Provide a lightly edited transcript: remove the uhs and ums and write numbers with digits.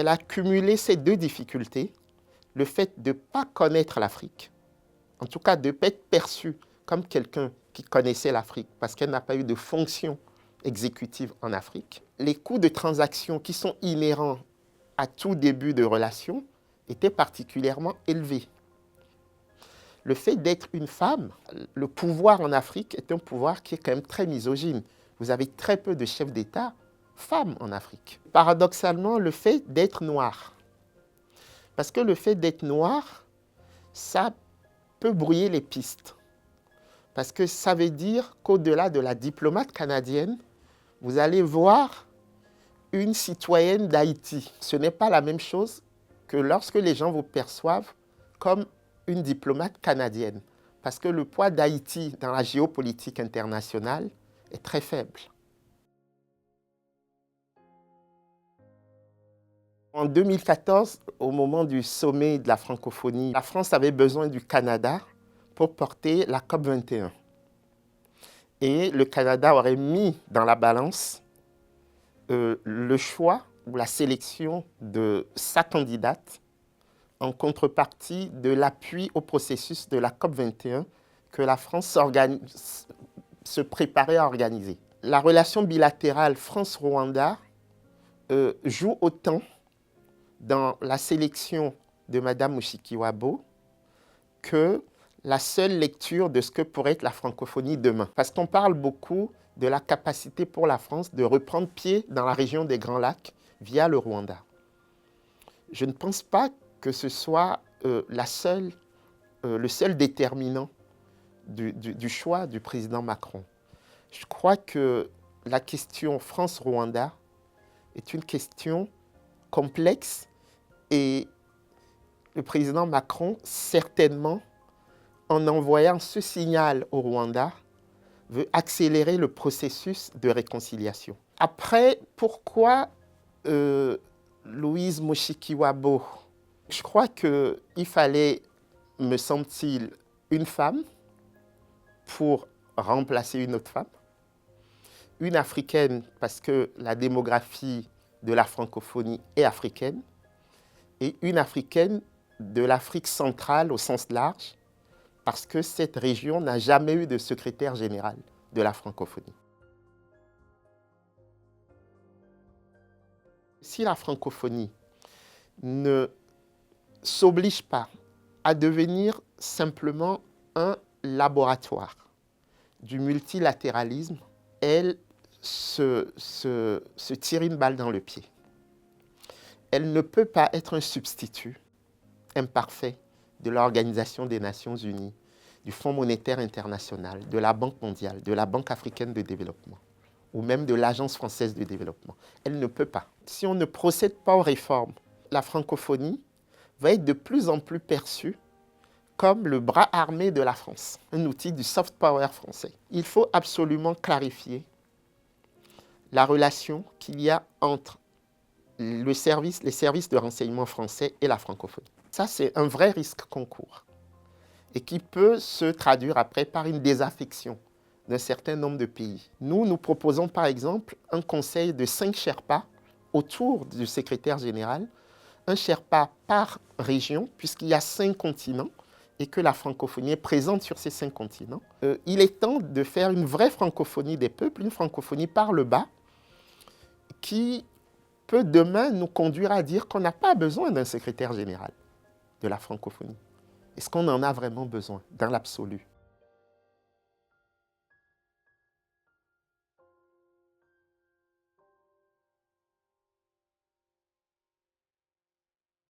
elle a cumulé ces deux difficultés, le fait de ne pas connaître l'Afrique, en tout cas de ne pas être perçue comme quelqu'un qui connaissait l'Afrique, parce qu'elle n'a pas eu de fonction exécutive en Afrique. Les coûts de transaction qui sont inhérents à tout début de relation étaient particulièrement élevés. Le fait d'être une femme, le pouvoir en Afrique est un pouvoir qui est quand même très misogyne. Vous avez très peu de chefs d'État femmes en Afrique. Paradoxalement, le fait d'être noir, parce que le fait d'être noir, ça peut brouiller les pistes. Parce que ça veut dire qu'au-delà de la diplomate canadienne, vous allez voir une citoyenne d'Haïti. Ce n'est pas la même chose que lorsque les gens vous perçoivent comme une diplomate canadienne. Parce que le poids d'Haïti dans la géopolitique internationale est très faible. En 2014, au moment du sommet de la francophonie, la France avait besoin du Canada pour porter la COP 21. Et le Canada aurait mis dans la balance le choix ou la sélection de sa candidate en contrepartie de l'appui au processus de la COP 21 que la France se préparait à organiser. La relation bilatérale France-Rwanda joue autant dans la sélection de Mme Mushikiwabo que la seule lecture de ce que pourrait être la francophonie demain. Parce qu'on parle beaucoup de la capacité pour la France de reprendre pied dans la région des Grands Lacs via le Rwanda. Je ne pense pas que ce soit le seul déterminant du choix du président Macron. Je crois que la question France-Rwanda est une question complexe et le président Macron, certainement, en envoyant ce signal au Rwanda, veut accélérer le processus de réconciliation. Après, pourquoi Louise Mushikiwabo? Je crois qu'il fallait, me semble-t-il, une femme pour remplacer une autre femme, une africaine parce que la démographie de la francophonie est africaine, et une africaine de l'Afrique centrale au sens large, parce que cette région n'a jamais eu de secrétaire général de la francophonie. Si la francophonie ne s'oblige pas à devenir simplement un laboratoire du multilatéralisme, elle se tire une balle dans le pied. Elle ne peut pas être un substitut imparfait de l'Organisation des Nations Unies, du Fonds monétaire international, de la Banque mondiale, de la Banque africaine de développement, ou même de l'Agence française de développement. Elle ne peut pas. Si on ne procède pas aux réformes, la francophonie va être de plus en plus perçue comme le bras armé de la France, un outil du soft power français. Il faut absolument clarifier la relation qu'il y a entre les services de renseignement français et la francophonie. Ça, c'est un vrai risque qu'on court et qui peut se traduire après par une désaffection d'un certain nombre de pays. Nous proposons par exemple un conseil de 5 Sherpas autour du secrétaire général, un Sherpa par région, puisqu'il y a 5 continents et que la francophonie est présente sur ces 5 continents. Il est temps de faire une vraie francophonie des peuples, une francophonie par le bas, qui peut demain nous conduire à dire qu'on n'a pas besoin d'un secrétaire général de la francophonie. Est-ce qu'on en a vraiment besoin dans l'absolu?